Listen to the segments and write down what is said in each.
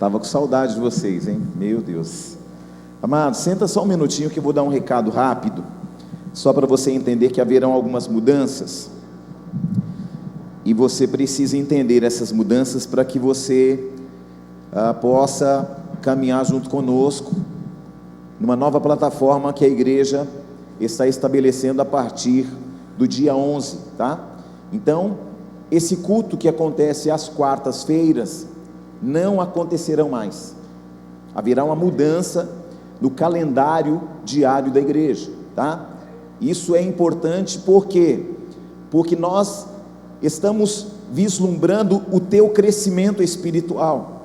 Tava com saudade de vocês, hein? Meu Deus. Amado, senta só um minutinho que eu vou dar um recado rápido, só para você entender que haverão algumas mudanças, e você precisa entender essas mudanças para que você possa caminhar junto conosco, numa nova plataforma que a igreja está estabelecendo a partir do dia 11, tá? Então, esse culto que acontece às quartas-feiras, não acontecerão mais. Haverá uma mudança no calendário diário da igreja, tá? Isso é importante porque nós estamos vislumbrando o teu crescimento espiritual.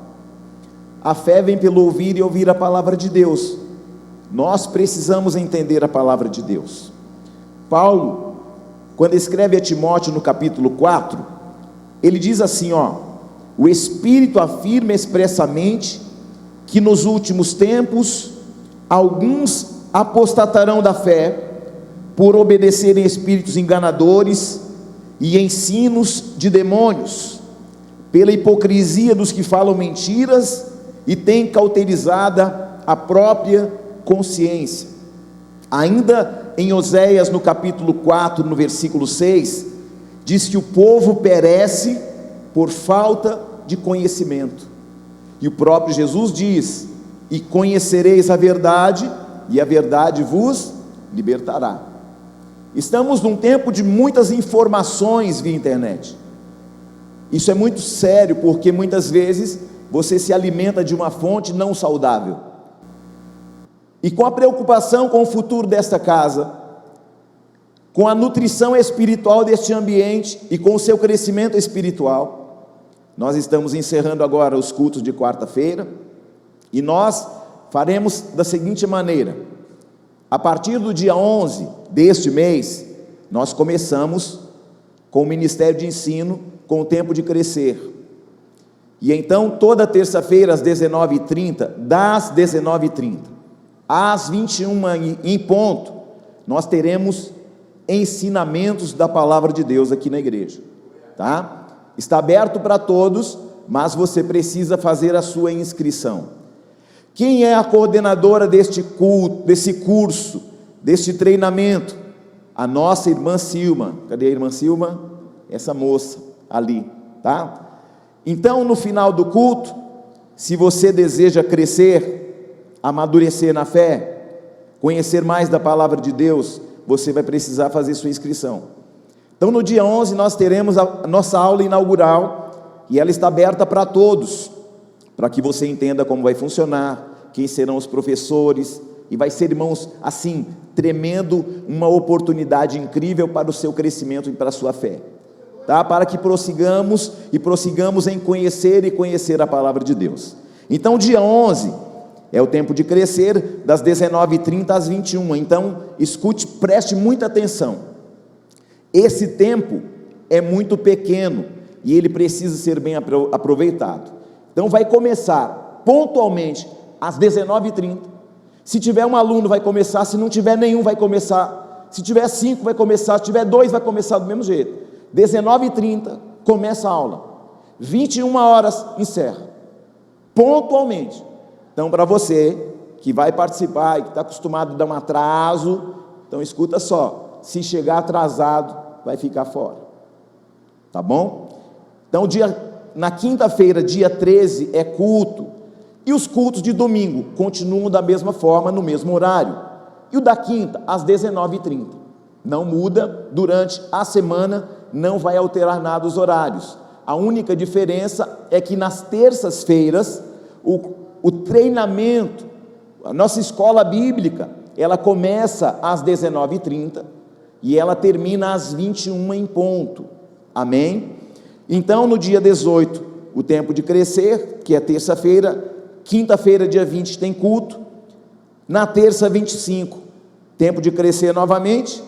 A fé vem pelo ouvir e ouvir a palavra de Deus. Nós precisamos entender a palavra de Deus. Paulo, quando escreve a Timóteo no capítulo 4, ele diz assim, o Espírito afirma expressamente que nos últimos tempos alguns apostatarão da fé por obedecerem espíritos enganadores e ensinos de demônios, pela hipocrisia dos que falam mentiras e têm cauterizada a própria consciência. Ainda em Oséias no capítulo 4, no versículo 6, diz que o povo perece por falta de conhecimento, e o próprio Jesus diz: e conhecereis a verdade, e a verdade vos libertará. Estamos num tempo de muitas informações via internet. Isso é muito sério, porque muitas vezes você se alimenta de uma fonte não saudável, e com a preocupação com o futuro desta casa, com a nutrição espiritual deste ambiente e com o seu crescimento espiritual, nós estamos encerrando agora os cultos de quarta-feira, e nós faremos da seguinte maneira: a partir do dia 11 deste mês, nós começamos com o Ministério de Ensino, com o Tempo de Crescer, e então toda terça-feira às 19h30, das 19h30 às 21h em ponto, nós teremos ensinamentos da palavra de Deus aqui na igreja, tá? Está aberto para todos, mas você precisa fazer a sua inscrição. Quem é a coordenadora deste culto, desse curso, deste treinamento? A nossa irmã Silma. Cadê a irmã Silma? Essa moça ali, tá? Então, no final do culto, se você deseja crescer, amadurecer na fé, conhecer mais da palavra de Deus, você vai precisar fazer sua inscrição. Então, no dia 11 nós teremos a nossa aula inaugural, e ela está aberta para todos, para que você entenda como vai funcionar, quem serão os professores, e vai ser, irmãos, assim, tremendo, uma oportunidade incrível para o seu crescimento e para a sua fé, tá? Para que prossigamos em conhecer a palavra de Deus. Então, dia 11 é o tempo de crescer, das 19h30 às 21h. Então, escute, preste muita atenção. Esse tempo é muito pequeno e ele precisa ser bem aproveitado. Então vai começar pontualmente às 19h30. Se tiver um aluno vai começar, se não tiver nenhum vai começar, se tiver 5 vai começar, se tiver 2 vai começar do mesmo jeito. 19h30 começa a aula, 21h encerra, pontualmente. Então, para você que vai participar e que está acostumado a dar um atraso, então escuta só: se chegar atrasado, vai ficar fora, tá bom? Então, na quinta-feira, dia 13, é culto, e os cultos de domingo continuam da mesma forma, no mesmo horário, e o da quinta, às 19h30, não muda. Durante a semana, não vai alterar nada os horários. A única diferença é que nas terças-feiras, o treinamento, a nossa escola bíblica, ela começa às 19h30, e ela termina às 21h em ponto, amém? Então, no dia 18, o tempo de crescer, que é terça-feira. Quinta-feira, dia 20, tem culto. Na terça, 25, tempo de crescer novamente.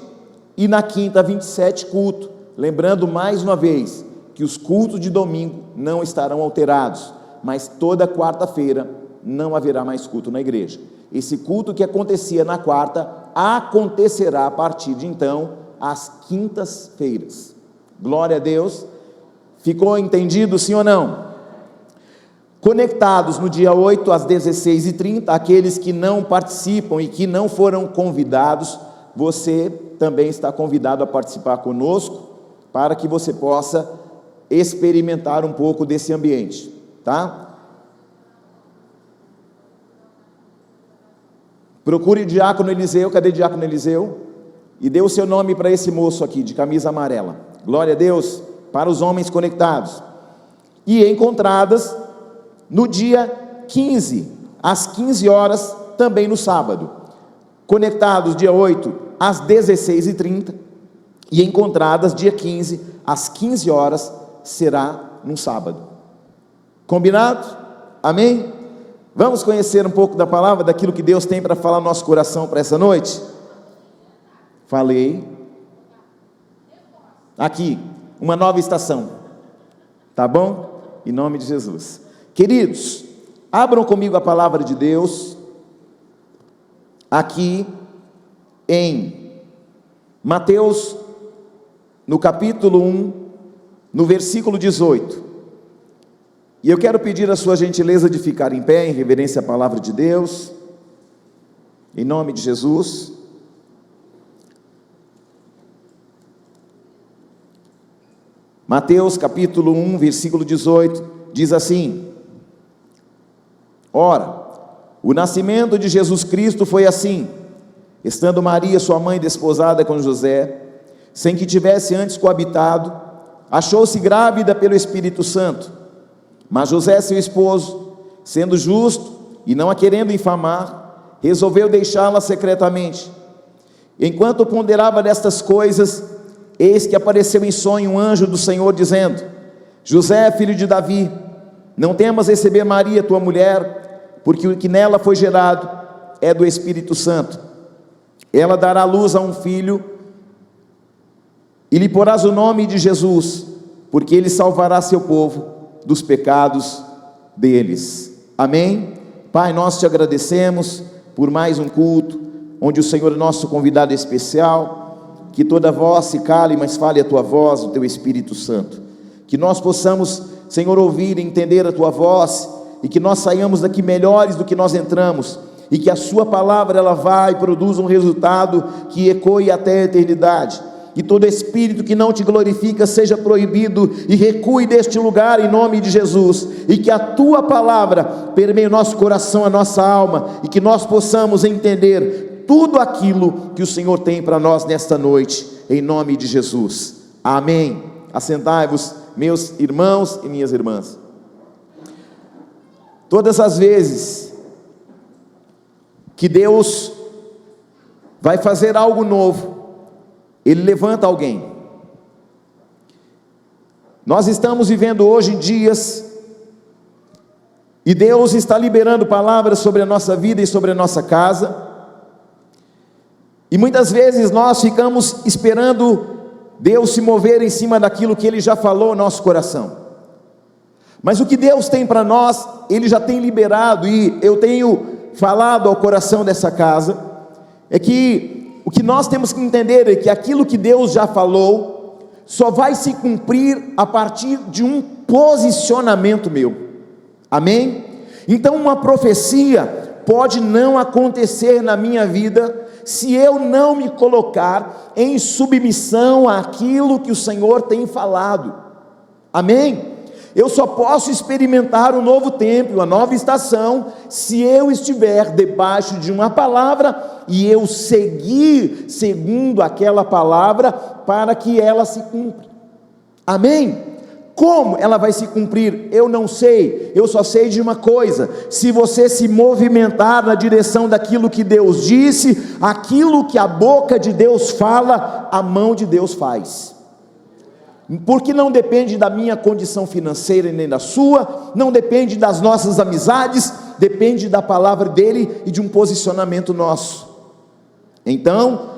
E na quinta, 27, culto. Lembrando mais uma vez, que os cultos de domingo não estarão alterados, mas toda quarta-feira não haverá mais culto na igreja. Esse culto que acontecia na quarta, acontecerá a partir de então, às quintas-feiras. Glória a Deus. Ficou entendido, sim ou não? conectados no dia 8 às 16h30, aqueles que não participam e que não foram convidados, você também está convidado a participar conosco, para que você possa experimentar um pouco desse ambiente, tá? Procure o diácono Eliseu. Cadê o diácono Eliseu? E dê o seu nome para esse moço aqui, de camisa amarela. Glória a Deus, para os homens conectados. E encontradas no dia 15, às 15 horas, também no sábado. Conectados dia 8, às 16h30. E encontradas dia 15, às 15 horas, será no sábado. Combinado? Amém? Vamos conhecer um pouco da palavra, daquilo que Deus tem para falar no nosso coração para essa noite? Falei. Aqui, uma nova estação. Tá bom? Em nome de Jesus. Queridos, abram comigo a palavra de Deus, aqui em Mateus, no capítulo 1, no versículo 18. E eu quero pedir a sua gentileza de ficar em pé, em reverência à palavra de Deus, em nome de Jesus. Mateus capítulo 1, versículo 18, diz assim: Ora, o nascimento de Jesus Cristo foi assim: estando Maria, sua mãe, desposada com José, sem que tivesse antes coabitado, achou-se grávida pelo Espírito Santo. Mas José, seu esposo, sendo justo e não a querendo infamar, resolveu deixá-la secretamente. Enquanto ponderava destas coisas, eis que apareceu em sonho um anjo do Senhor, dizendo: José, filho de Davi, não temas receber Maria, tua mulher, porque o que nela foi gerado é do Espírito Santo. Ela dará luz a um filho, e lhe porás o nome de Jesus, porque ele salvará seu povo dos pecados deles. Amém? Pai, nós te agradecemos por mais um culto, onde o Senhor é nosso convidado especial. Que toda voz se cale, mas fale a tua voz, o teu Espírito Santo. Que nós possamos, Senhor, ouvir e entender a tua voz, e que nós saiamos daqui melhores do que nós entramos, e que a sua palavra ela vá e produza um resultado que ecoe até a eternidade. Que todo espírito que não te glorifica seja proibido e recue deste lugar em nome de Jesus, e que a tua palavra permeie o nosso coração, a nossa alma, e que nós possamos entender tudo aquilo que o Senhor tem para nós nesta noite, em nome de Jesus. Amém. Assentai-vos, meus irmãos e minhas irmãs. Todas as vezes que Deus vai fazer algo novo, Ele levanta alguém. Nós estamos vivendo hoje dias, e Deus está liberando palavras sobre a nossa vida e sobre a nossa casa, e muitas vezes nós ficamos esperando Deus se mover em cima daquilo que Ele já falou no nosso coração. Mas o que Deus tem para nós, Ele já tem liberado, e eu tenho falado ao coração dessa casa, é que o que nós temos que entender é que aquilo que Deus já falou, só vai se cumprir a partir de um posicionamento meu. Amém? Então uma profecia pode não acontecer na minha vida, se eu não me colocar em submissão àquilo que o Senhor tem falado. Amém? Eu só posso experimentar um novo tempo, uma nova estação, se eu estiver debaixo de uma palavra e eu seguir segundo aquela palavra para que ela se cumpra. Amém? Como ela vai se cumprir? Eu não sei, eu só sei de uma coisa: se você se movimentar na direção daquilo que Deus disse, aquilo que a boca de Deus fala, a mão de Deus faz. Porque não depende da minha condição financeira e nem da sua, não depende das nossas amizades, depende da palavra dele e de um posicionamento nosso. Então,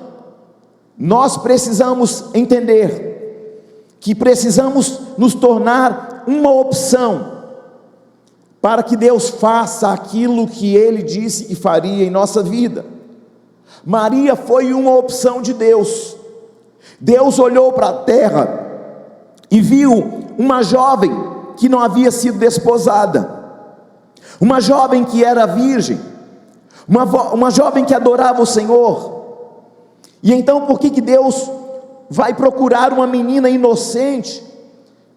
nós precisamos entender que precisamos nos tornar uma opção para que Deus faça aquilo que Ele disse que faria em nossa vida. Maria foi uma opção de Deus. Deus olhou para a terra e viu uma jovem que não havia sido desposada, uma jovem que era virgem, uma jovem que adorava o Senhor. E então por que Deus vai procurar uma menina inocente,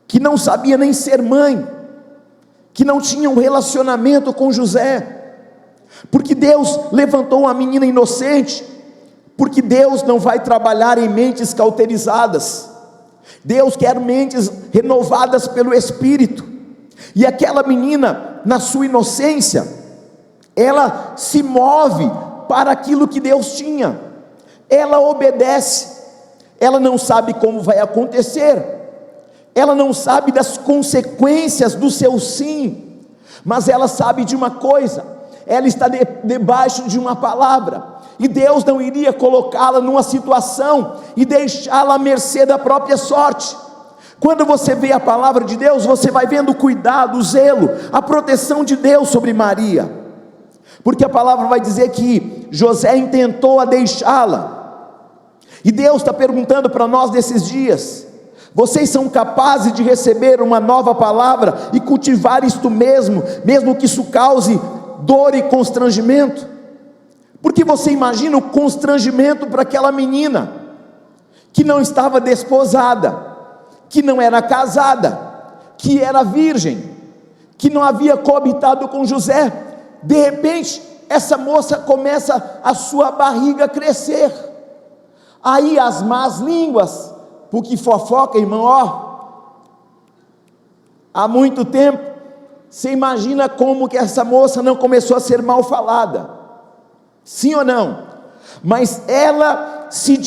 que não sabia nem ser mãe, que não tinha um relacionamento com José? Porque Deus levantou uma menina inocente, porque Deus não vai trabalhar em mentes cauterizadas. Deus quer mentes renovadas pelo Espírito. E aquela menina, na sua inocência, ela se move para aquilo que Deus tinha, ela obedece, ela não sabe como vai acontecer, ela não sabe das consequências do seu sim, mas ela sabe de uma coisa: ela está debaixo de uma palavra, e Deus não iria colocá-la numa situação e deixá-la à mercê da própria sorte. Quando você vê a palavra de Deus, você vai vendo o cuidado, o zelo, a proteção de Deus sobre Maria, porque a palavra vai dizer que José intentou a deixá-la, e Deus está perguntando para nós nesses dias: vocês são capazes de receber uma nova palavra e cultivar isto mesmo, mesmo que isso cause dor e constrangimento? Porque você imagina o constrangimento para aquela menina, que não estava desposada, que não era casada, que era virgem, que não havia coabitado com José. De repente, essa moça começa a sua barriga crescer. Aí as más línguas, porque fofoca, irmão, há muito tempo, você imagina como que essa moça não começou a ser mal falada, sim ou não? Mas ela se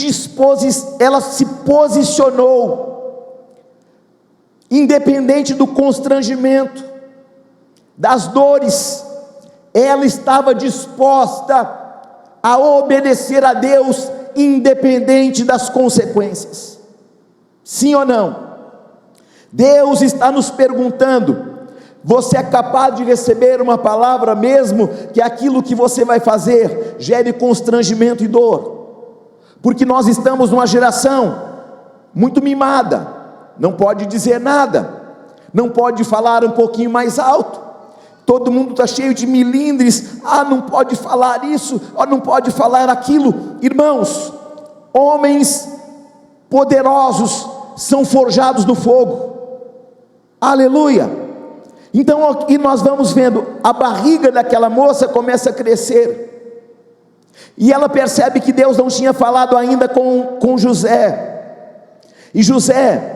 posicionou, independente do constrangimento, das dores, ela estava disposta a obedecer a Deus, independente das consequências, sim ou não? Deus está nos perguntando: você é capaz de receber uma palavra, mesmo que aquilo que você vai fazer gere constrangimento e dor? Porque nós estamos numa geração muito mimada, não pode dizer nada, não pode falar um pouquinho mais alto, todo mundo está cheio de milindres, não pode falar isso, não pode falar aquilo. Irmãos, homens poderosos são forjados no fogo, aleluia. Então aqui nós vamos vendo, a barriga daquela moça começa a crescer, e ela percebe que Deus não tinha falado ainda com José, e José,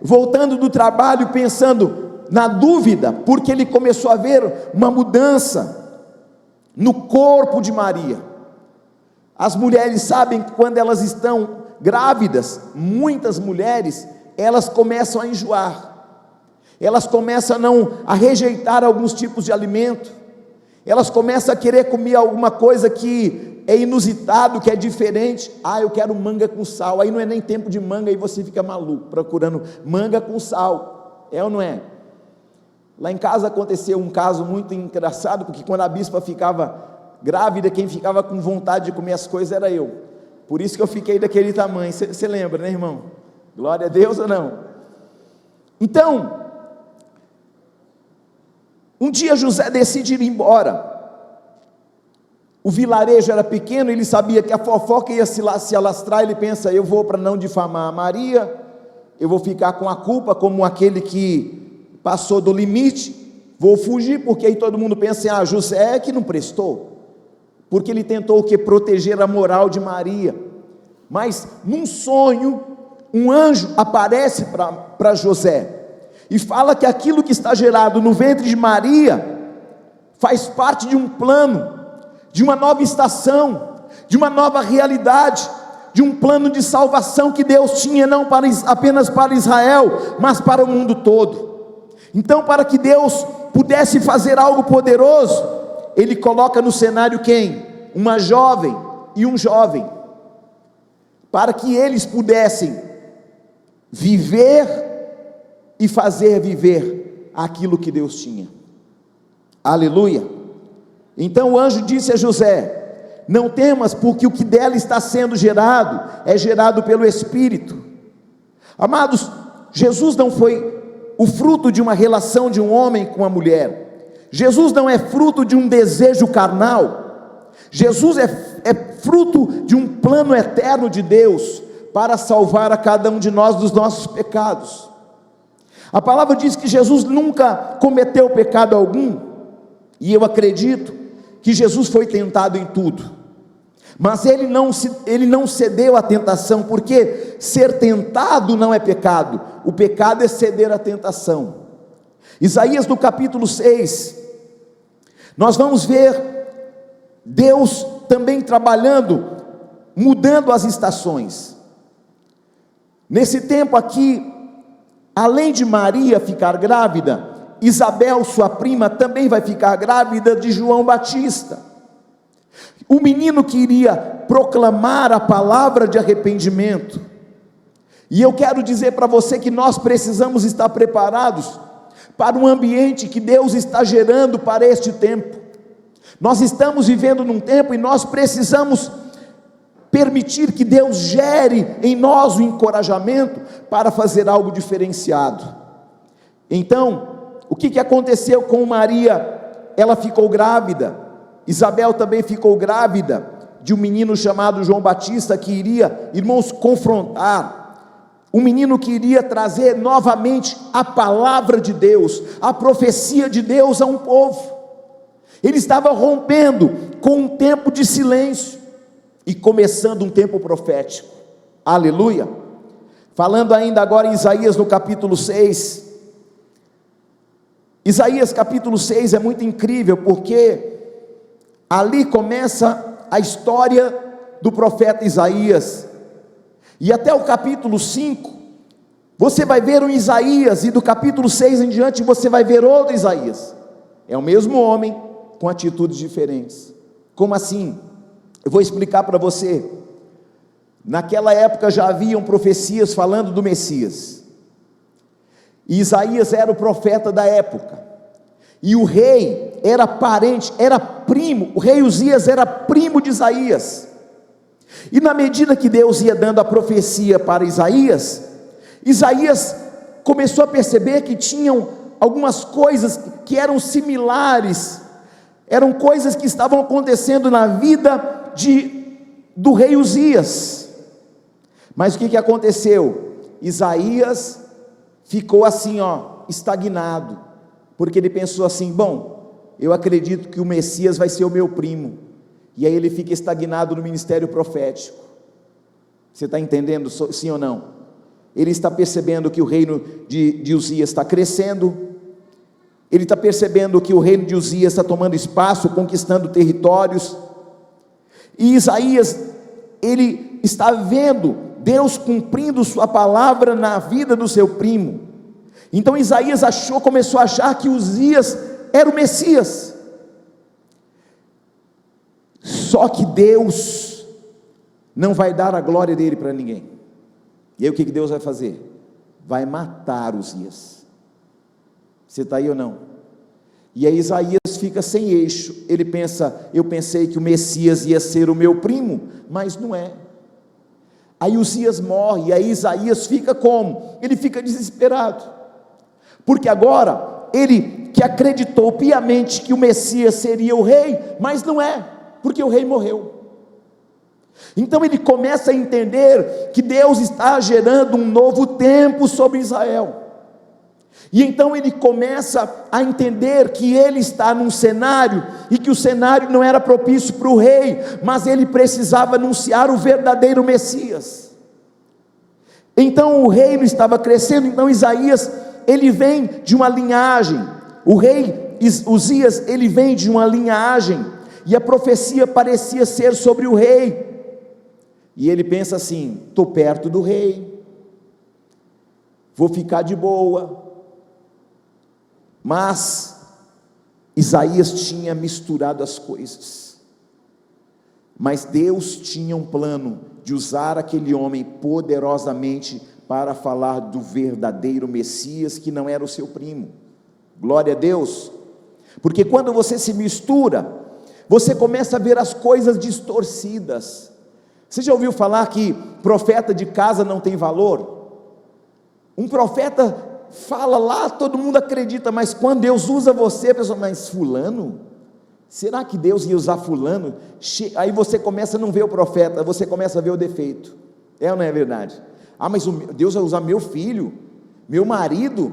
voltando do trabalho, pensando na dúvida, porque ele começou a ver uma mudança no corpo de Maria. As mulheres sabem que quando elas estão grávidas, muitas mulheres, elas começam a enjoar, elas começam a rejeitar alguns tipos de alimento, elas começam a querer comer alguma coisa que é inusitado, que é diferente. Eu quero manga com sal. Aí não é nem tempo de manga, aí você fica maluco, procurando manga com sal, é ou não é? Lá em casa aconteceu um caso muito engraçado, porque quando a bispa ficava grávida, quem ficava com vontade de comer as coisas era eu, por isso que eu fiquei daquele tamanho. Você lembra, né, irmão? Glória a Deus ou não? Então, um dia José decide ir embora. O vilarejo era pequeno, ele sabia que a fofoca ia se alastrar. Ele pensa: eu vou para não difamar a Maria, eu vou ficar com a culpa como aquele que passou do limite, vou fugir, porque aí todo mundo pensa assim: José é que não prestou, porque ele tentou proteger a moral de Maria. Mas num sonho, um anjo aparece para José, e fala que aquilo que está gerado no ventre de Maria, faz parte de um plano, de uma nova estação, de uma nova realidade, de um plano de salvação que Deus tinha, não apenas para Israel, mas para o mundo todo. Então, para que Deus pudesse fazer algo poderoso, Ele coloca no cenário quem? Uma jovem e um jovem, para que eles pudessem viver e fazer viver aquilo que Deus tinha, aleluia. Então o anjo disse a José: não temas, porque o que dela está sendo gerado, é gerado pelo Espírito. Amados, Jesus não foi o fruto de uma relação de um homem com uma mulher. Jesus não é fruto de um desejo carnal. Jesus é fruto de um plano eterno de Deus para salvar a cada um de nós dos nossos pecados. A palavra diz que Jesus nunca cometeu pecado algum, e eu acredito que Jesus foi tentado em tudo, mas ele não cedeu à tentação, porque ser tentado não é pecado, o pecado é ceder à tentação. Isaías no capítulo 6, nós vamos ver Deus também trabalhando, mudando as estações. Nesse tempo aqui, além de Maria ficar grávida, Isabel, sua prima, também vai ficar grávida de João Batista, o menino que iria proclamar a palavra de arrependimento. E eu quero dizer para você que nós precisamos estar preparados para um ambiente que Deus está gerando para este tempo. Nós estamos vivendo num tempo e nós precisamos permitir que Deus gere em nós o encorajamento para fazer algo diferenciado. Então, o que aconteceu com Maria? Ela ficou grávida. Isabel também ficou grávida de um menino chamado João Batista, que iria, irmãos, confrontar, um menino que iria trazer novamente a palavra de Deus, a profecia de Deus a um povo. Ele estava rompendo com um tempo de silêncio e começando um tempo profético. Aleluia. Falando ainda agora em Isaías no capítulo 6, Isaías capítulo 6 é muito incrível, porque ali começa a história do profeta Isaías, e até o capítulo 5, você vai ver um Isaías, e do capítulo 6 em diante você vai ver outro Isaías. É o mesmo homem, com atitudes diferentes. Como assim? Eu vou explicar para você. Naquela época já haviam profecias falando do Messias, e Isaías era o profeta da época, e o rei era parente, era primo, o rei Uzias era primo de Isaías. E na medida que Deus ia dando a profecia para Isaías, Isaías começou a perceber que tinham algumas coisas que eram similares, eram coisas que estavam acontecendo na vida do rei Uzias. Mas o que aconteceu? Isaías ficou assim, estagnado, porque ele pensou assim: bom, eu acredito que o Messias vai ser o meu primo, e aí ele fica estagnado no ministério profético. Você está entendendo, sim ou não? Ele está percebendo que o reino de Uzias está crescendo, ele está percebendo que o reino de Uzias está tomando espaço, conquistando territórios, e Isaías, ele está vendo Deus cumprindo sua palavra na vida do seu primo. Então Isaías começou a achar que Uzias era o Messias. Só que Deus não vai dar a glória dele para ninguém. E aí o que Deus vai fazer? Vai matar Uzias. Você está aí ou não? E aí Isaías fica sem eixo. Ele pensa: eu pensei que o Messias ia ser o meu primo, mas não é. Aí Uzias morre, e aí Isaías fica como? Ele fica desesperado, porque agora ele que acreditou piamente que o Messias seria o rei, mas não é, porque o rei morreu. Então ele começa a entender que Deus está gerando um novo tempo sobre Israel, e então ele começa a entender que ele está num cenário, e que o cenário não era propício para o rei, mas ele precisava anunciar o verdadeiro Messias. Então o reino estava crescendo. Então Isaías, ele vem de uma linhagem, o rei Uzias, ele vem de uma linhagem, e a profecia parecia ser sobre o rei, e ele pensa assim: estou perto do rei, vou ficar de boa. Mas Isaías tinha misturado as coisas, mas Deus tinha um plano de usar aquele homem poderosamente para falar do verdadeiro Messias, que não era o seu primo. Glória a Deus. Porque quando você se mistura, você começa a ver as coisas distorcidas. Você já ouviu falar que profeta de casa não tem valor? Um profeta fala lá, todo mundo acredita, mas quando Deus usa você, a pessoa, mas fulano, será que Deus ia usar fulano? Aí você começa a não ver o profeta, você começa a ver o defeito, é ou não é verdade? Mas Deus vai usar meu filho, meu marido,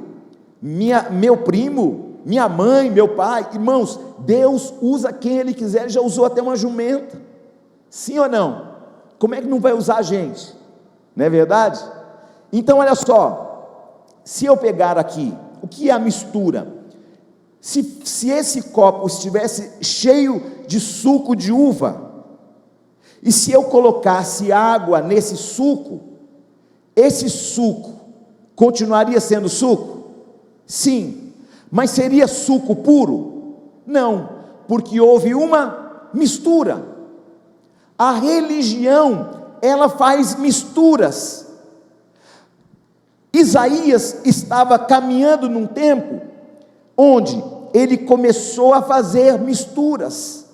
meu primo, minha mãe, meu pai. Irmãos, Deus usa quem Ele quiser, já usou até uma jumenta, sim ou não? Como é que não vai usar a gente? Não é verdade? Então olha só, se eu pegar aqui, o que é a mistura? Se esse copo estivesse cheio de suco de uva, e se eu colocasse água nesse suco, esse suco continuaria sendo suco? Sim, mas seria suco puro? Não, porque houve uma mistura. A religião, ela faz misturas. Isaías estava caminhando num tempo onde ele começou a fazer misturas,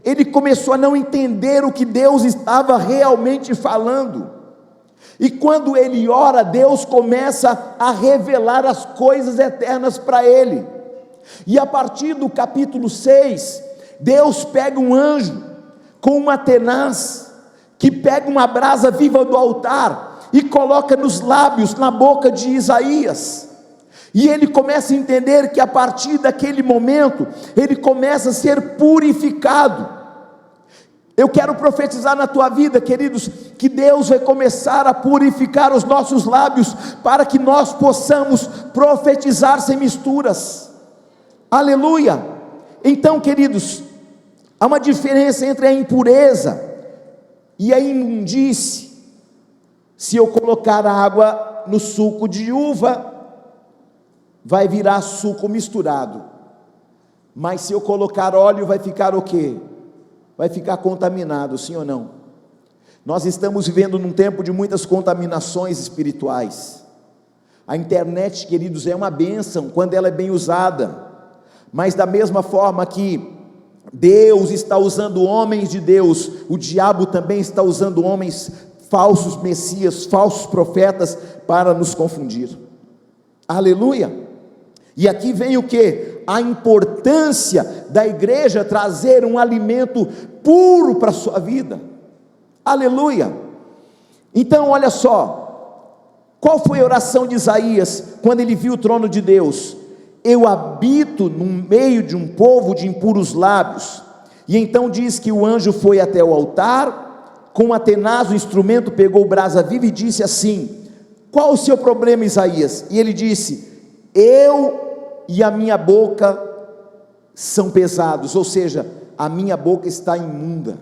ele começou a não entender o que Deus estava realmente falando, e quando ele ora, Deus começa a revelar as coisas eternas para ele, e a partir do capítulo 6, Deus pega um anjo, com uma tenaz, que pega uma brasa viva do altar, e coloca nos lábios, na boca de Isaías, e ele começa a entender que a partir daquele momento, ele começa a ser purificado. Eu quero profetizar na tua vida, queridos, que Deus vai começar a purificar os nossos lábios, para que nós possamos profetizar sem misturas, aleluia. Então, queridos, há uma diferença entre a impureza e a imundície. Se eu colocar água no suco de uva, vai virar suco misturado, mas se eu colocar óleo, vai ficar o quê? Vai ficar contaminado, sim ou não? Nós estamos vivendo num tempo de muitas contaminações espirituais. A internet, queridos, é uma bênção quando ela é bem usada, mas da mesma forma que Deus está usando homens de Deus, o diabo também está usando homens falsos messias, falsos profetas, para nos confundir, aleluia. E aqui vem o que? A importância da igreja trazer um alimento puro para a sua vida, aleluia. Então olha só, qual foi a oração de Isaías, quando ele viu o trono de Deus? Eu habito no meio de um povo de impuros lábios. E então diz que o anjo foi até o altar, com a tenaz o instrumento, pegou brasa viva e disse assim: qual o seu problema, Isaías? E ele disse: eu e a minha boca são pesados, ou seja, a minha boca está imunda.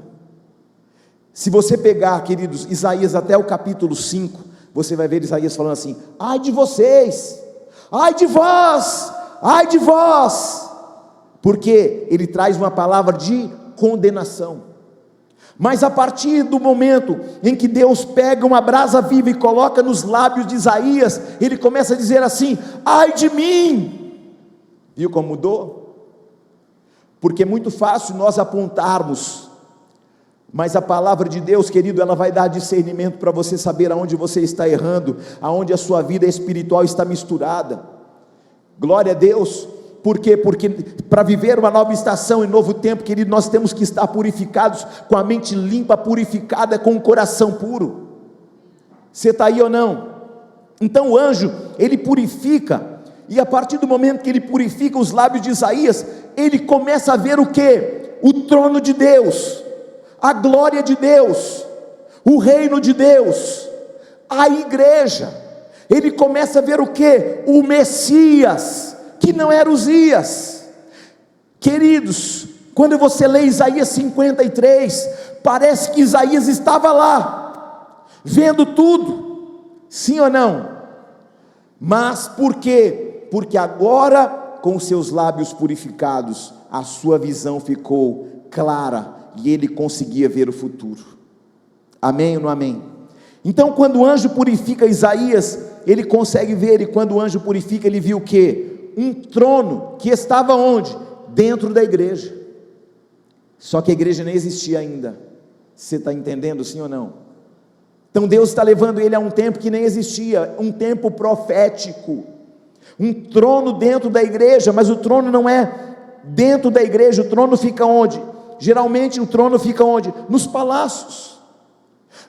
Se você pegar, queridos, Isaías até o capítulo 5, você vai ver Isaías falando assim: ai de vocês, ai de vós, ai de vós, porque ele traz uma palavra de condenação. Mas a partir do momento em que Deus pega uma brasa viva e coloca nos lábios de Isaías, ele começa a dizer assim: ai de mim. Viu como mudou? Porque é muito fácil nós apontarmos, mas a palavra de Deus, querido, ela vai dar discernimento para você saber aonde você está errando, aonde a sua vida espiritual está misturada. Glória a Deus. Por quê? Porque para viver uma nova estação e novo tempo, querido, nós temos que estar purificados, com a mente limpa, purificada, com o coração puro. Você está aí ou não? Então o anjo, ele purifica, e a partir do momento que ele purifica os lábios de Isaías, ele começa a ver o quê? O trono de Deus, a glória de Deus, o reino de Deus, a igreja. Ele começa a ver o quê? O Messias, que não era Uzias. Queridos, quando você lê Isaías 53, parece que Isaías estava lá, vendo tudo, sim ou não? Mas por quê? Porque agora, com seus lábios purificados, a sua visão ficou clara, e ele conseguia ver o futuro. Amém ou não amém? Então quando o anjo purifica Isaías, ele consegue ver, e quando o anjo purifica, ele viu o quê? Um trono, que estava onde? Dentro da igreja. Só que a igreja nem existia ainda. Você está entendendo, sim ou não? Então Deus está levando ele a um tempo que nem existia, um tempo profético. Um trono dentro da igreja, mas o trono não é dentro da igreja. O trono fica onde? Geralmente o trono fica onde? Nos palácios.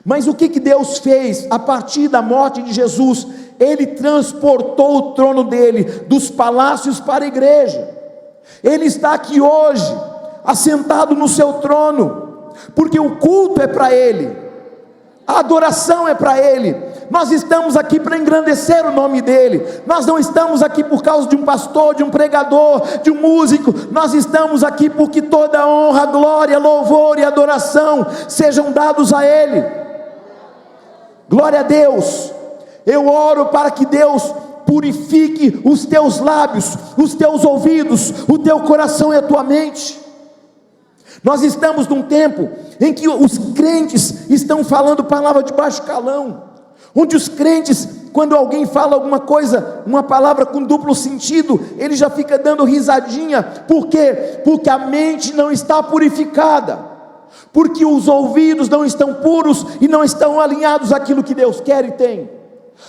Mas o que Deus fez a partir da morte de Jesus? Ele transportou o trono dele dos palácios para a igreja. Ele está aqui hoje, assentado no seu trono, porque o culto é para ele, a adoração é para ele. Nós estamos aqui para engrandecer o nome dele. Nós não estamos aqui por causa de um pastor, de um pregador, de um músico. Nós estamos aqui porque toda honra, glória, louvor e adoração sejam dados a ele. Glória a Deus. Eu oro para que Deus purifique os teus lábios, os teus ouvidos, o teu coração e a tua mente. Nós estamos num tempo em que os crentes estão falando palavra de baixo calão, onde os crentes, quando alguém fala alguma coisa, uma palavra com duplo sentido, ele já fica dando risadinha. Por quê? Porque a mente não está purificada, porque os ouvidos não estão puros e não estão alinhados àquilo que Deus quer e tem.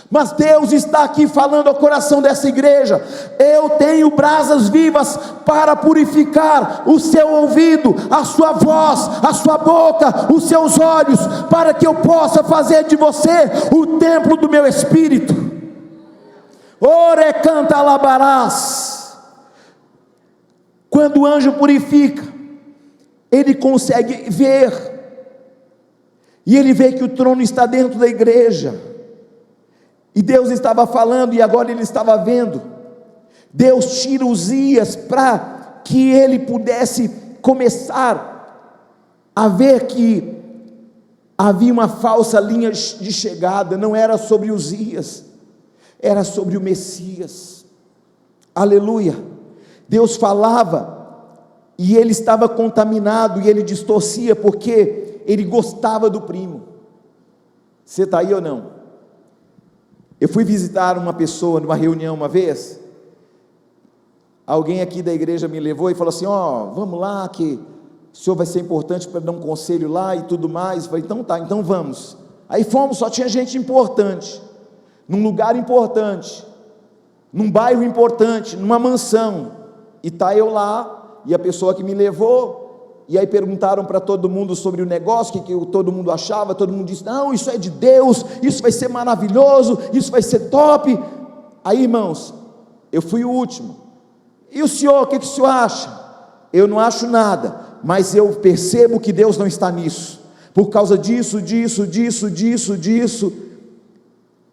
Mas Deus está aqui falando ao coração dessa igreja: eu tenho brasas vivas para purificar o seu ouvido, a sua voz, a sua boca, os seus olhos, para que eu possa fazer de você o templo do meu Espírito. Ore canta labarás. Quando o anjo purifica, ele consegue ver, e ele vê que o trono está dentro da igreja. E Deus estava falando, e agora ele estava vendo. Deus tira Uzias para que ele pudesse começar a ver que havia uma falsa linha de chegada. Não era sobre Uzias, era sobre o Messias. Aleluia. Deus falava e ele estava contaminado, e ele distorcia porque ele gostava do primo. Você está aí ou não? Eu fui visitar uma pessoa numa reunião uma vez. Alguém aqui da igreja me levou e falou assim: vamos lá, que o senhor vai ser importante para dar um conselho lá e tudo mais. Eu falei: então tá, então vamos. Aí fomos, só tinha gente importante, num lugar importante, num bairro importante, numa mansão. E tá eu lá, e a pessoa que me levou. E aí perguntaram para todo mundo sobre o negócio, o que todo mundo achava. Todo mundo disse: não, isso é de Deus, isso vai ser maravilhoso, isso vai ser top. Aí, irmãos, eu fui o último. E o senhor, o que o senhor acha? Eu não acho nada, mas eu percebo que Deus não está nisso, por causa disso.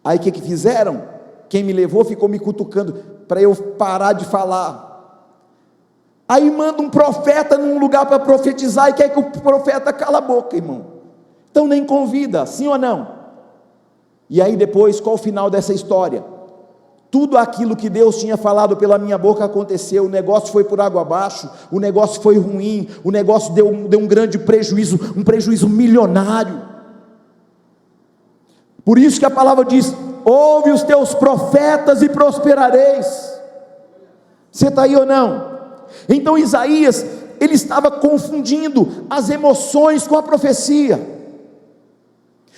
Aí o que fizeram? Quem me levou ficou me cutucando para eu parar de falar. Aí manda um profeta num lugar para profetizar, e quer que o profeta cala a boca, irmão. Então nem convida, sim ou não? E aí depois, qual o final dessa história? Tudo aquilo que Deus tinha falado pela minha boca aconteceu. O negócio foi por água abaixo, o negócio foi ruim, o negócio deu um grande prejuízo, um prejuízo milionário. Por isso que a palavra diz: ouve os teus profetas e prosperareis. Você está aí ou não? Então Isaías, ele estava confundindo as emoções com a profecia.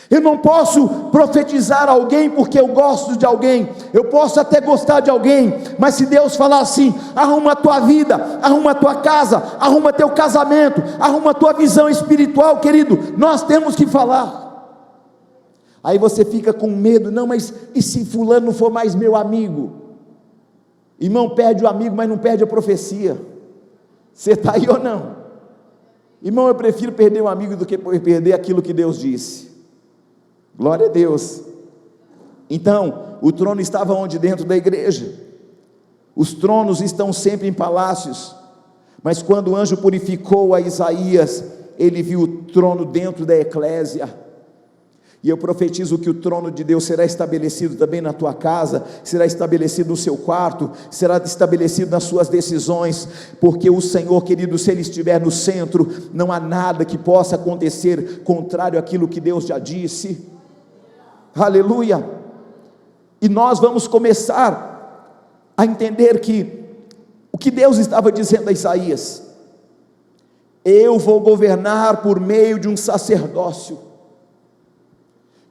Eu não posso profetizar alguém porque eu gosto de alguém. Eu posso até gostar de alguém, mas se Deus falar assim: arruma a tua vida, arruma a tua casa, arruma teu casamento, arruma a tua visão espiritual, querido, nós temos que falar. Aí você fica com medo: não, mas e se fulano não for mais meu amigo? Irmão, perde o amigo, mas não perde a profecia. Você está aí ou não? Irmão, eu prefiro perder um amigo do que perder aquilo que Deus disse. Glória a Deus. Então, o trono estava onde? Dentro da igreja. Os tronos estão sempre em palácios, mas quando o anjo purificou a Isaías, ele viu o trono dentro da eclésia. E eu profetizo que o trono de Deus será estabelecido também na tua casa, será estabelecido no seu quarto, será estabelecido nas suas decisões, porque o Senhor, querido, se Ele estiver no centro, não há nada que possa acontecer contrário àquilo que Deus já disse. Aleluia. E nós vamos começar a entender que o que Deus estava dizendo a Isaías: eu vou governar por meio de um sacerdócio.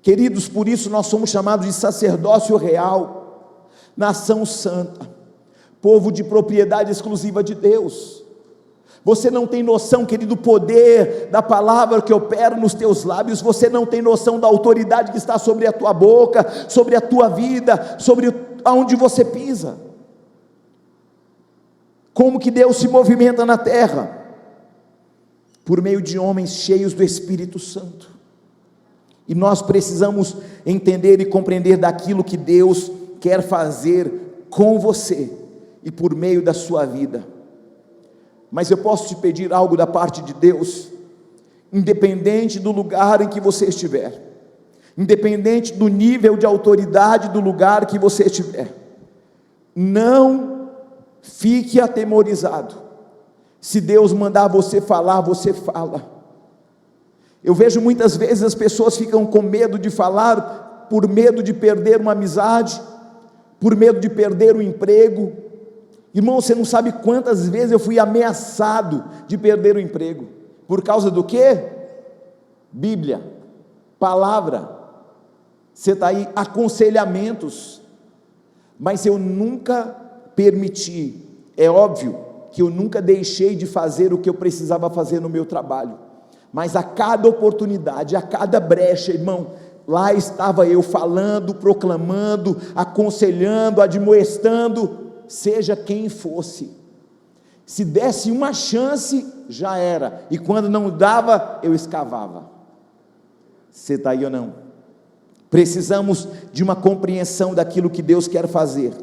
Queridos, por isso nós somos chamados de sacerdócio real. nação santa, povo de propriedade exclusiva de Deus. Você não tem noção, querido, do poder da palavra que opera nos teus lábios. Você não tem noção da autoridade que está sobre a tua boca, sobre a tua vida, sobre aonde você pisa. Como que Deus se movimenta na terra? Por meio de homens cheios do Espírito Santo. E nós precisamos entender e compreender daquilo que Deus quer fazer com você e por meio da sua vida. Mas eu posso te pedir algo da parte de Deus, independente do lugar em que você estiver, independente do nível de autoridade do lugar que você estiver, não fique atemorizado. Se Deus mandar você falar, você fala. Eu vejo muitas vezes as pessoas ficam com medo de falar, por medo de perder uma amizade, por medo de perder um emprego. Irmão, você não sabe quantas vezes eu fui ameaçado de perder o emprego. Por causa do quê? Bíblia, palavra, você está aí, aconselhamentos. Mas eu nunca permiti, é óbvio que eu nunca deixei de fazer o que eu precisava fazer no meu trabalho, mas a cada oportunidade, a cada brecha, irmão, lá estava eu falando, proclamando, aconselhando, admoestando, seja quem fosse. Se desse uma chance, já era, e quando não dava, eu escavava. Você está aí ou não? Precisamos de uma compreensão daquilo que Deus quer fazer,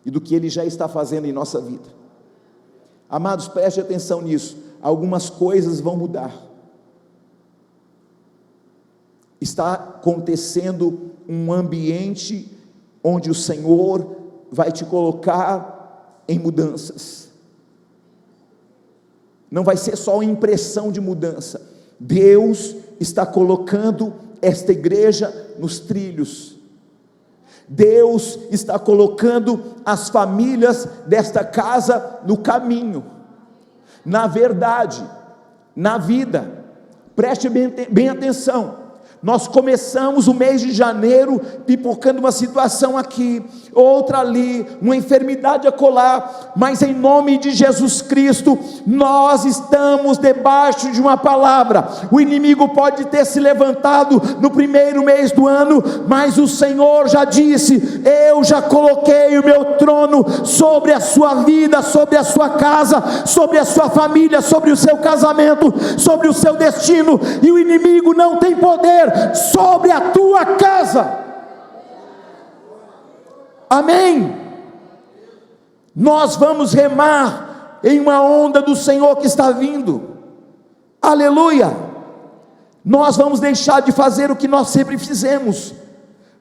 e do que Ele já está fazendo em nossa vida. Amados, preste atenção nisso, algumas coisas vão mudar. Está acontecendo um ambiente onde o Senhor vai te colocar em mudanças. Não vai ser só impressão de mudança. Deus está colocando esta igreja nos trilhos. Deus está colocando as famílias desta casa no caminho, na verdade, na vida. Preste bem atenção. Nós começamos o mês de janeiro pipocando uma situação aqui, outra ali, uma enfermidade acolá, mas em nome de Jesus Cristo, nós estamos debaixo de uma palavra. O inimigo pode ter se levantado no primeiro mês do ano, mas o Senhor já disse: eu já coloquei o meu trono sobre a sua vida, sobre a sua casa, sobre a sua família, sobre o seu casamento, sobre o seu destino, e o inimigo não tem poder sobre a tua casa. Amém? Nós vamos remar em uma onda do Senhor que está vindo. Aleluia! Nós vamos deixar de fazer o que nós sempre fizemos.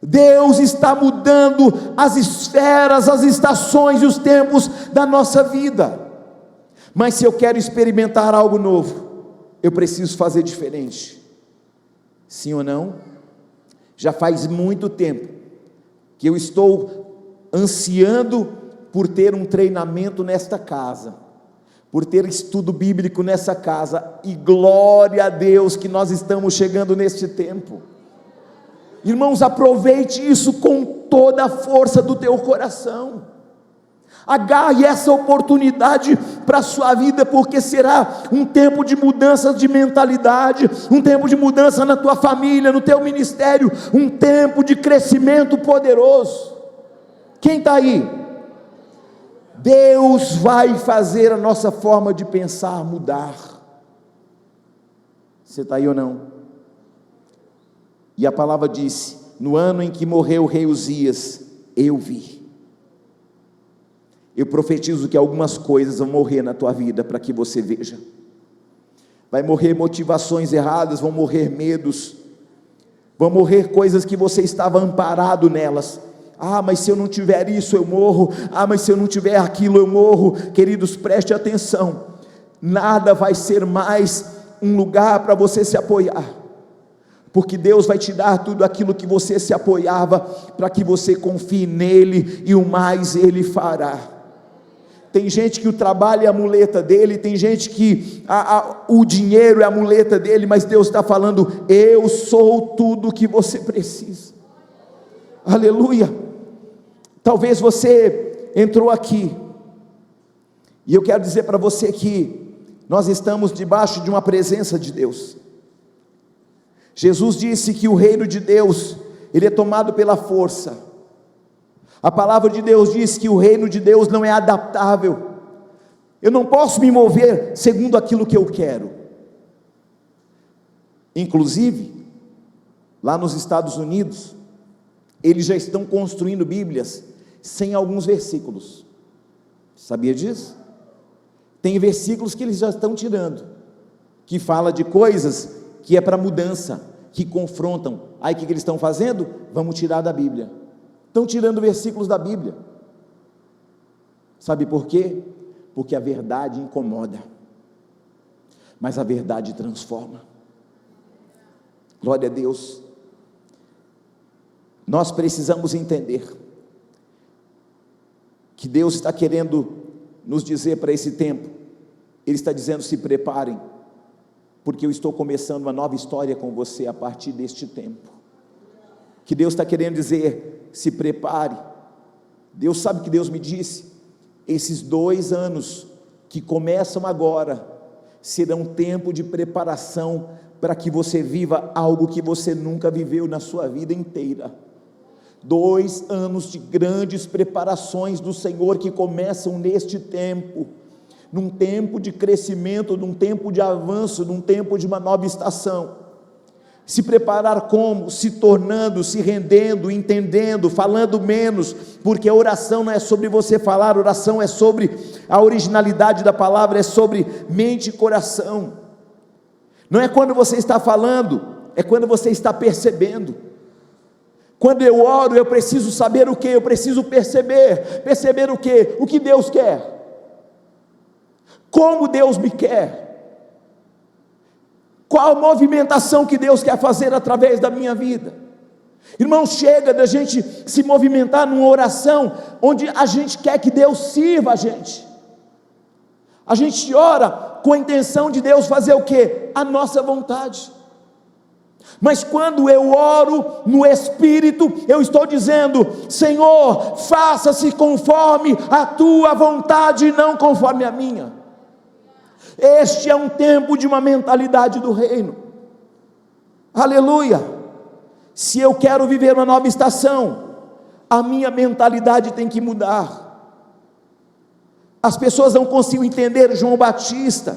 Deus está mudando as esferas, as estações e os tempos da nossa vida. Mas se eu quero experimentar algo novo, eu preciso fazer diferente. Sim ou não? Já faz muito tempo que eu estou ansiando por ter um treinamento nesta casa, por ter estudo bíblico nessa casa, e glória a Deus que nós estamos chegando neste tempo. Irmãos, aproveite isso com toda a força do teu coração. Agarre essa oportunidade para a sua vida, porque será um tempo de mudança de mentalidade, um tempo de mudança na tua família, no teu ministério, um tempo de crescimento poderoso. Quem está aí? Deus vai fazer a nossa forma de pensar mudar. Você está aí ou não? E a palavra disse: no ano em que morreu o rei Uzias, eu vi. Eu profetizo que algumas coisas vão morrer na tua vida para que você veja. Vai morrer motivações erradas, vão morrer medos, vão morrer coisas que você estava amparado nelas. Ah, mas se eu não tiver isso eu morro. Ah, mas se eu não tiver aquilo eu morro. Queridos, preste atenção. Nada vai ser mais um lugar para você se apoiar, porque Deus vai te dar tudo aquilo que você se apoiava, para que você confie nele, e o mais ele fará. Tem gente que o trabalho é a muleta dele, tem gente que o dinheiro é a muleta dele, mas Deus está falando: eu sou tudo o que você precisa. Aleluia! Talvez você entrou aqui, e eu quero dizer para você que nós estamos debaixo de uma presença de Deus. Jesus disse que o reino de Deus, ele é tomado pela força. A palavra de Deus diz que o reino de Deus não é adaptável. Eu não posso me mover segundo aquilo que eu quero. Inclusive, lá nos Estados Unidos, eles já estão construindo Bíblias sem alguns versículos. Sabia disso? Tem versículos que eles já estão tirando, que fala de coisas que é para mudança, que confrontam. Aí o que eles estão fazendo? Vamos tirar da Bíblia. Estão tirando versículos da Bíblia. Sabe por quê? Porque a verdade incomoda, mas a verdade transforma. Glória a Deus. Nós precisamos entender que Deus está querendo nos dizer para esse tempo. Ele está dizendo: se preparem, porque eu estou começando uma nova história com você a partir deste tempo. Que Deus está querendo dizer: se prepare. Deus sabe que Deus me disse: esses 2 anos que começam agora serão tempo de preparação para que você viva algo que você nunca viveu na sua vida inteira. 2 anos de grandes preparações do Senhor que começam neste tempo, num tempo de crescimento, num tempo de avanço, num tempo de uma nova estação. Se preparar como? Se tornando, se rendendo, entendendo, falando menos, porque a oração não é sobre você falar, a oração é sobre a originalidade da palavra, é sobre mente e coração. Não é quando você está falando, é quando você está percebendo. Quando eu oro, eu preciso saber o que? Eu preciso perceber o que? O que Deus quer, como Deus me quer, qual a movimentação que Deus quer fazer através da minha vida. Irmãos, chega da gente se movimentar numa oração, onde a gente quer que Deus sirva a gente ora com a intenção de Deus fazer o que? A nossa vontade. Mas quando eu oro no Espírito, eu estou dizendo: Senhor, faça-se conforme a tua vontade e não conforme a minha. Este é um tempo de uma mentalidade do reino. Aleluia. Se eu quero viver uma nova estação, a minha mentalidade tem que mudar. As pessoas não conseguem entender João Batista.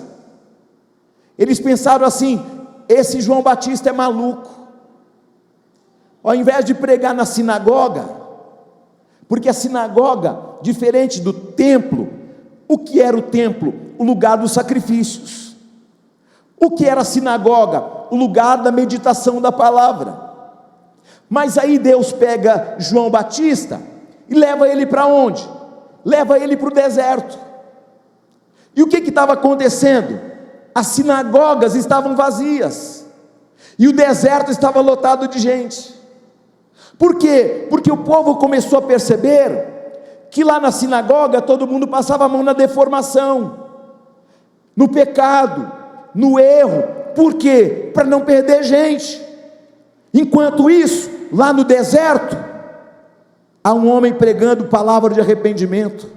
Eles pensaram assim: esse João Batista é maluco. Ao invés de pregar na sinagoga, porque a sinagoga, diferente do templo, o que era o templo? O lugar dos sacrifícios. O que era a sinagoga? O lugar da meditação da palavra. Mas aí Deus pega João Batista e leva ele para onde? Leva ele para o deserto. E o que estava acontecendo? As sinagogas estavam vazias, e o deserto estava lotado de gente. Por quê? Porque o povo começou a perceber que lá na sinagoga todo mundo passava a mão na deformação, no pecado, no erro. Por quê? Para não perder gente. Enquanto isso, lá no deserto, há um homem pregando palavra de arrependimento,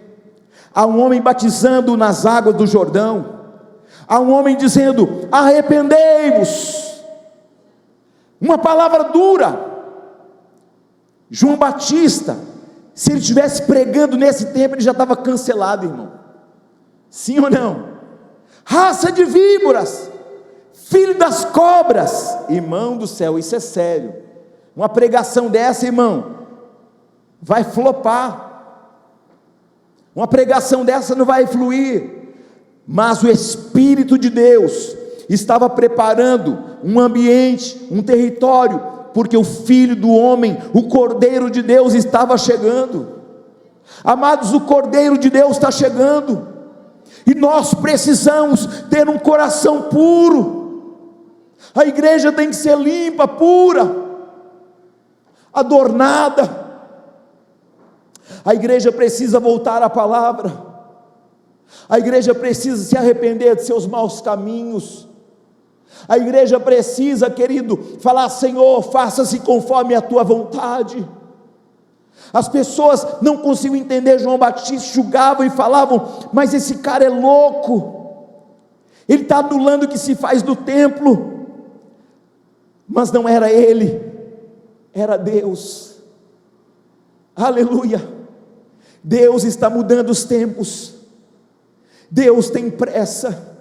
há um homem batizando nas águas do Jordão, há um homem dizendo: arrependei-vos. Uma palavra dura. João Batista, se ele estivesse pregando nesse tempo, ele já estava cancelado, irmão. Sim ou não? Raça de víboras, filho das cobras. Irmão do céu, isso é sério. Uma pregação dessa, irmão, vai flopar. Uma pregação dessa não vai fluir. Mas o Espírito de Deus estava preparando um ambiente, um território, porque o Filho do Homem, o Cordeiro de Deus, estava chegando. Amados, o Cordeiro de Deus está chegando, e nós precisamos ter um coração puro. A igreja tem que ser limpa, pura, adornada. A igreja precisa voltar à palavra. A igreja precisa se arrepender de seus maus caminhos. A igreja precisa, querido, falar: Senhor, faça-se conforme a tua vontade. As pessoas não conseguiam entender João Batista, julgavam e falavam: mas esse cara é louco, ele está anulando o que se faz no templo. Mas não era ele, era Deus. Aleluia. Deus está mudando os tempos, Deus tem pressa.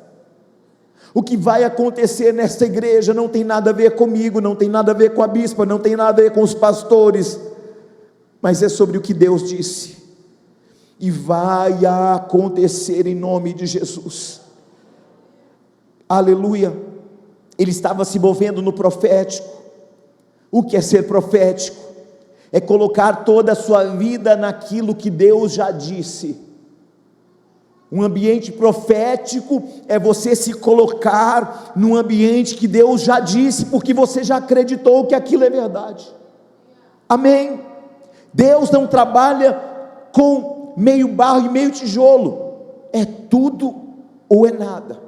O que vai acontecer nesta igreja não tem nada a ver comigo, não tem nada a ver com a bispa, não tem nada a ver com os pastores, mas é sobre o que Deus disse, e vai acontecer em nome de Jesus. Aleluia. Ele estava se movendo no profético. O que é ser profético? É colocar toda a sua vida naquilo que Deus já disse. Um ambiente profético é você se colocar num ambiente que Deus já disse, porque você já acreditou que aquilo é verdade. Amém? Deus não trabalha com meio barro e meio tijolo, é tudo ou é nada.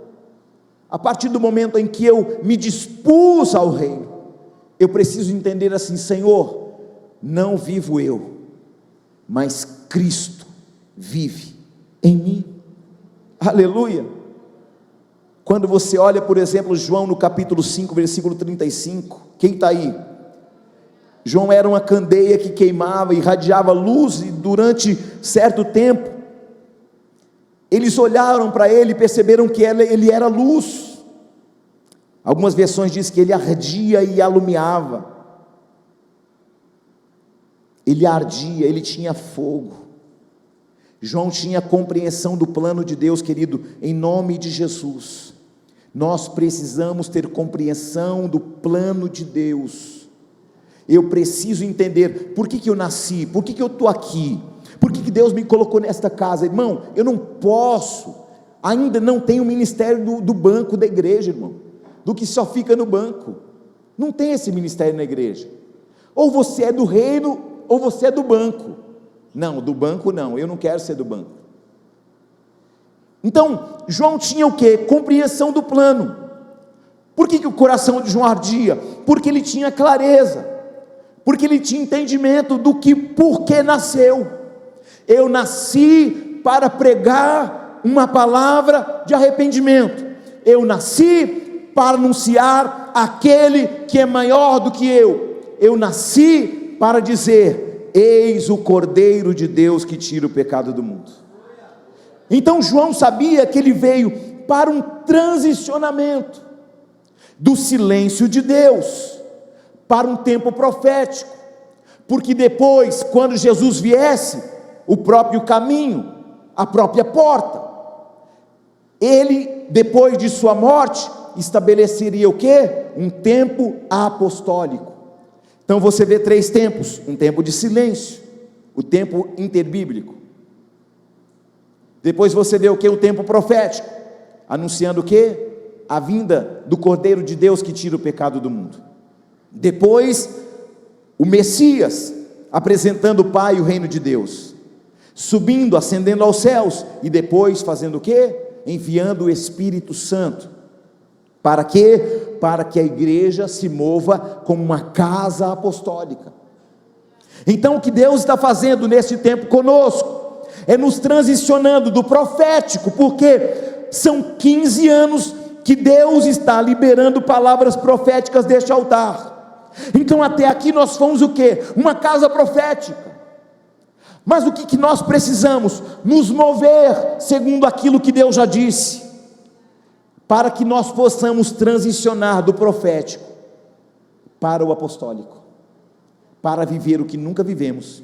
A partir do momento em que eu me dispus ao reino, eu preciso entender assim: Senhor, não vivo eu, mas Cristo vive em mim. Aleluia. Quando você olha, por exemplo, João no capítulo 5, versículo 35, quem está aí? João era uma candeia que queimava, irradiava luz, e durante certo tempo, eles olharam para ele e perceberam que ele era luz. Algumas versões dizem que ele ardia e alumiava, ele ardia, ele tinha fogo. João tinha compreensão do plano de Deus, querido, em nome de Jesus. Nós precisamos ter compreensão do plano de Deus. Eu preciso entender por que eu nasci, por que eu estou aqui, por que Deus me colocou nesta casa. Irmão, eu não posso, ainda não tenho o ministério do banco da igreja, irmão, do que só fica no banco. Não tem esse ministério na igreja. Ou você é do reino, ou você é do banco. Não, do banco não, eu não quero ser do banco. Então, João tinha o que? Compreensão do plano. Por que o coração de João ardia? Porque ele tinha clareza, porque ele tinha entendimento do que, por que nasceu. Eu nasci para pregar uma palavra de arrependimento, eu nasci para anunciar aquele que é maior do que eu nasci para dizer: eis o Cordeiro de Deus que tira o pecado do mundo. Então João sabia que ele veio para um transicionamento do silêncio de Deus para um tempo profético, porque depois, quando Jesus viesse, o próprio caminho, a própria porta, ele, depois de sua morte, estabeleceria o quê? Um tempo apostólico. Então você vê 3 tempos: um tempo de silêncio, o tempo interbíblico. Depois você vê o que? O tempo profético, anunciando o que? A vinda do Cordeiro de Deus que tira o pecado do mundo. Depois, o Messias, apresentando o Pai e o reino de Deus, subindo, ascendendo aos céus, e depois fazendo o que? Enviando o Espírito Santo. Para quê? Para que a igreja se mova como uma casa apostólica. Então o que Deus está fazendo nesse tempo conosco, é nos transicionando do profético, porque são 15 anos que Deus está liberando palavras proféticas deste altar. Então até aqui nós fomos o quê? Uma casa profética. Mas o que nós precisamos? Nos mover segundo aquilo que Deus já disse, para que nós possamos transicionar do profético para o apostólico, para viver o que nunca vivemos,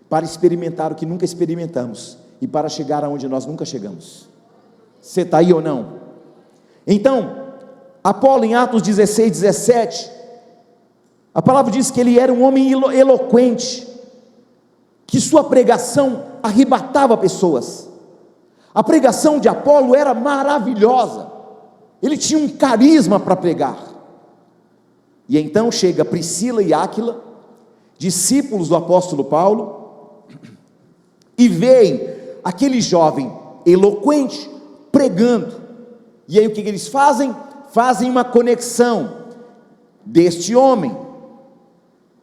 para experimentar o que nunca experimentamos, e para chegar aonde nós nunca chegamos. Você está aí ou não? Então, Apolo, em Atos 16, 17, a palavra diz que ele era um homem eloquente, que sua pregação arrebatava pessoas. A pregação de Apolo era maravilhosa, ele tinha um carisma para pregar. E então chega Priscila e Áquila, discípulos do apóstolo Paulo, e veem aquele jovem eloquente pregando. E aí o que eles fazem? Fazem uma conexão deste homem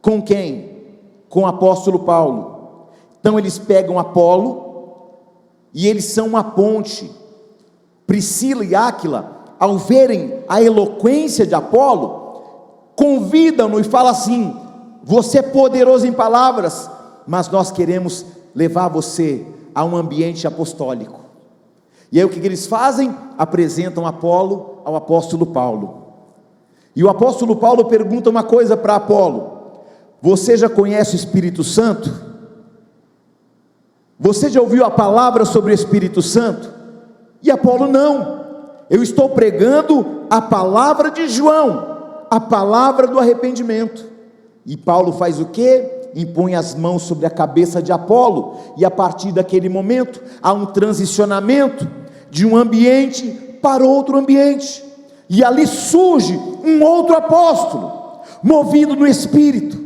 com quem? Com o apóstolo Paulo. Então eles pegam Apolo, e eles são uma ponte. Priscila e Áquila, ao verem a eloquência de Apolo, convidam-no e falam assim: você é poderoso em palavras, mas nós queremos levar você a um ambiente apostólico. E aí o que eles fazem? Apresentam Apolo ao apóstolo Paulo. E o apóstolo Paulo pergunta uma coisa para Apolo: você já conhece o Espírito Santo? Você já ouviu a palavra sobre o Espírito Santo? E Apolo: não, eu estou pregando a palavra de João, a palavra do arrependimento. E Paulo faz o quê? Impõe as mãos sobre a cabeça de Apolo, e a partir daquele momento há um transicionamento de um ambiente para outro ambiente, e ali surge um outro apóstolo, movido no Espírito,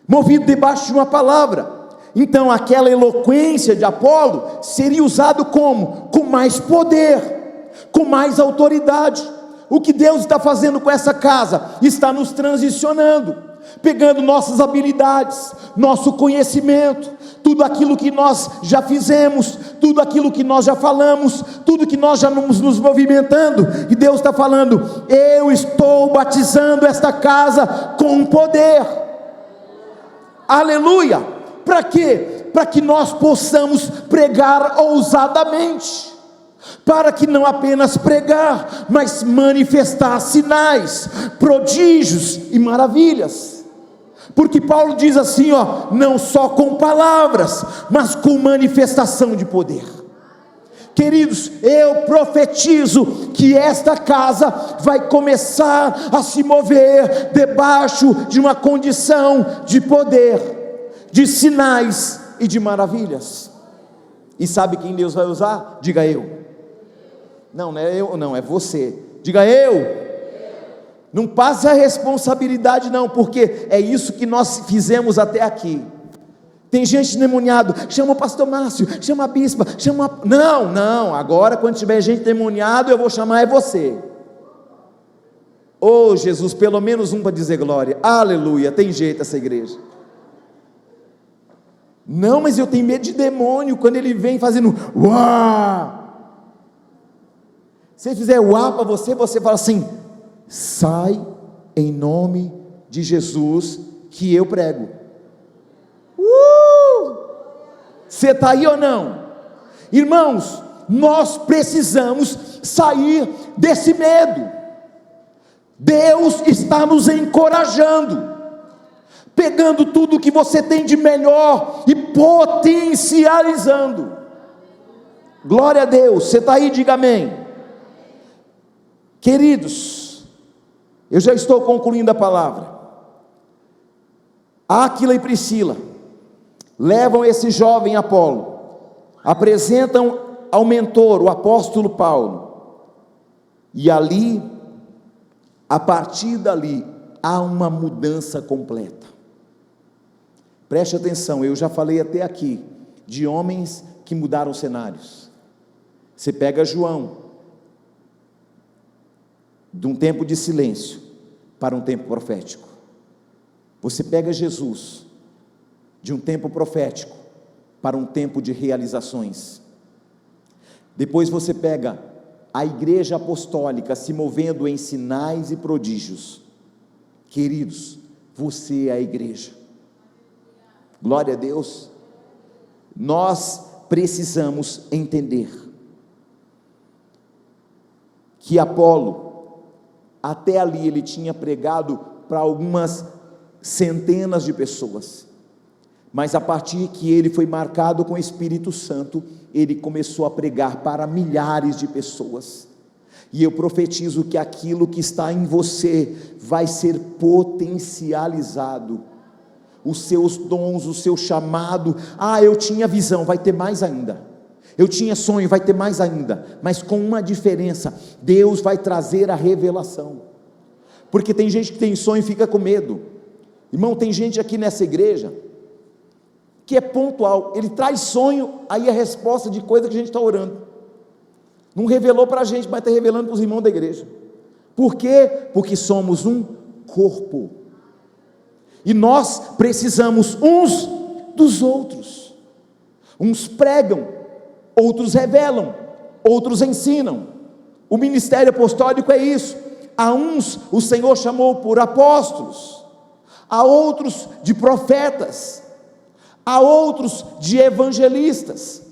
movido debaixo de uma palavra. Então aquela eloquência de Apolo seria usado como? Com mais poder, com mais autoridade. O que Deus está fazendo com essa casa? Está nos transicionando, pegando nossas habilidades, nosso conhecimento, tudo aquilo que nós já fizemos, tudo aquilo que nós já falamos, tudo que nós já nos movimentando, e Deus está falando: eu estou batizando esta casa com poder. Aleluia! Para quê? Para que nós possamos pregar ousadamente, para que não apenas pregar, mas manifestar sinais, prodígios e maravilhas. Porque Paulo diz assim, não só com palavras, mas com manifestação de poder. Queridos, eu profetizo que esta casa vai começar a se mover debaixo de uma condição de poder, de sinais e de maravilhas. E sabe quem Deus vai usar? Diga eu. Não é eu, não, é você. Diga eu. Não passe a responsabilidade não, porque é isso que nós fizemos até aqui. Tem gente endemoniado, chama o pastor Márcio, chama a bispa, não, agora quando tiver gente endemoniado, eu vou chamar você. Oh Jesus, pelo menos um para dizer glória, aleluia, tem jeito essa igreja. Não, mas eu tenho medo de demônio, quando ele vem fazendo uá. Se ele fizer uá para você, você fala assim: sai em nome de Jesus que eu prego. Você está aí ou não? Irmãos, nós precisamos sair desse medo. Deus está nos encorajando, pegando tudo que você tem de melhor e potencializando. Glória a Deus. Você está aí, diga amém. Queridos, eu já estou concluindo a palavra. Áquila e Priscila levam esse jovem Apolo, apresentam ao mentor, o apóstolo Paulo, e ali, a partir dali, há uma mudança completa. Preste atenção, eu já falei até aqui de homens que mudaram cenários. Você pega João, de um tempo de silêncio para um tempo profético. Você pega Jesus, de um tempo profético para um tempo de realizações. Depois você pega a igreja apostólica se movendo em sinais e prodígios. Queridos, você é a igreja. Glória a Deus. Nós precisamos entender que Apolo, até ali ele tinha pregado para algumas centenas de pessoas, mas a partir que ele foi marcado com o Espírito Santo, ele começou a pregar para milhares de pessoas. E eu profetizo que aquilo que está em você vai ser potencializado. Os seus dons, o seu chamado. Eu tinha visão, vai ter mais ainda. Eu tinha sonho, vai ter mais ainda. Mas com uma diferença: Deus vai trazer a revelação. Porque tem gente que tem sonho e fica com medo. Irmão, tem gente aqui nessa igreja que é pontual, ele traz sonho, aí é resposta de coisa que a gente está orando. Não revelou para a gente, mas está revelando para os irmãos da igreja. Por quê? Porque somos um corpo, e nós precisamos uns dos outros. Uns pregam, outros revelam, outros ensinam. O ministério apostólico é isso. A uns o Senhor chamou por apóstolos, a outros de profetas, a outros de evangelistas,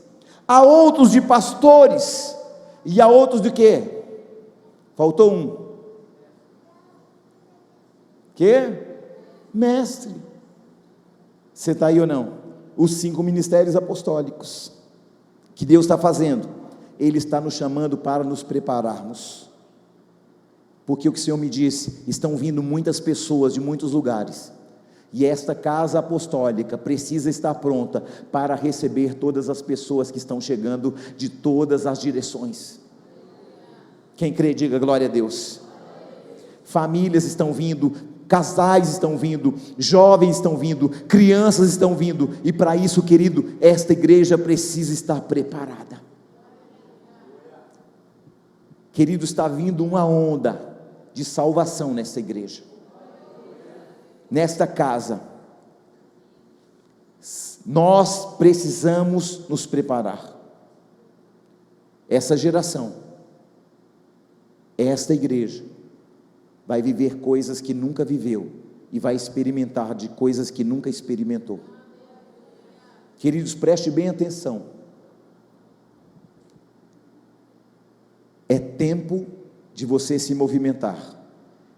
a outros de pastores, e a outros de quê? Faltou um. Que? Mestre. Você está aí ou não? Os 5 ministérios apostólicos que Deus está fazendo, Ele está nos chamando para nos prepararmos, porque o que o Senhor me disse, estão vindo muitas pessoas de muitos lugares, e esta casa apostólica precisa estar pronta para receber todas as pessoas que estão chegando de todas as direções. Quem crê, diga glória a Deus. Famílias estão vindo, casais estão vindo, jovens estão vindo, crianças estão vindo, e para isso, querido, esta igreja precisa estar preparada. Querido, está vindo uma onda de salvação nesta igreja, nesta casa. Nós precisamos nos preparar. Essa geração, esta igreja, vai viver coisas que nunca viveu, e vai experimentar de coisas que nunca experimentou. Queridos, preste bem atenção. É tempo de você se movimentar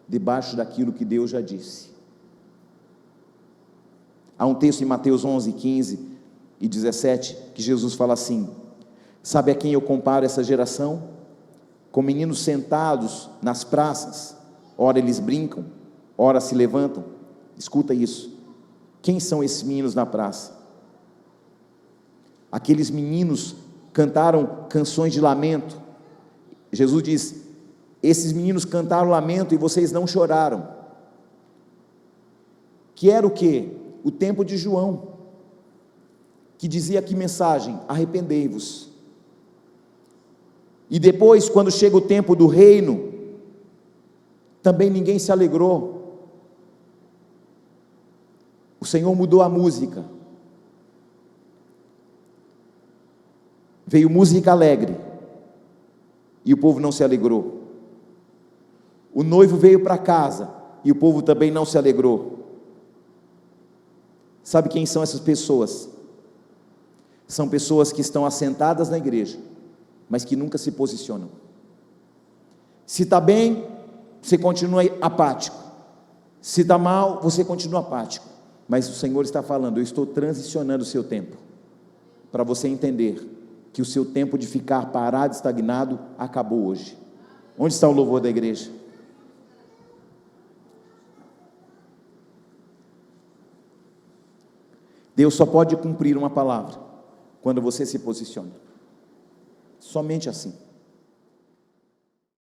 debaixo daquilo que Deus já disse. Há um texto em Mateus 11, 15 e 17, que Jesus fala assim: sabe a quem eu comparo essa geração? Com meninos sentados nas praças, ora eles brincam, ora se levantam. Escuta isso. Quem são esses meninos na praça? Aqueles meninos cantaram canções de lamento. Jesus diz: esses meninos cantaram lamento e vocês não choraram. Que era o quê? O tempo de João, que dizia que mensagem? Arrependei-vos. E depois, quando chega o tempo do reino, também ninguém se alegrou. O Senhor mudou a música. Veio música alegre, e o povo não se alegrou. O noivo veio para casa, e o povo também não se alegrou. Sabe quem são essas pessoas? São pessoas que estão assentadas na igreja, mas que nunca se posicionam. Se está bem, você continua apático. Se está mal, você continua apático. Mas o Senhor está falando: eu estou transicionando o seu tempo, para você entender que o seu tempo de ficar parado, estagnado, acabou hoje. Onde está o louvor da igreja? Deus só pode cumprir uma palavra quando você se posiciona. Somente assim.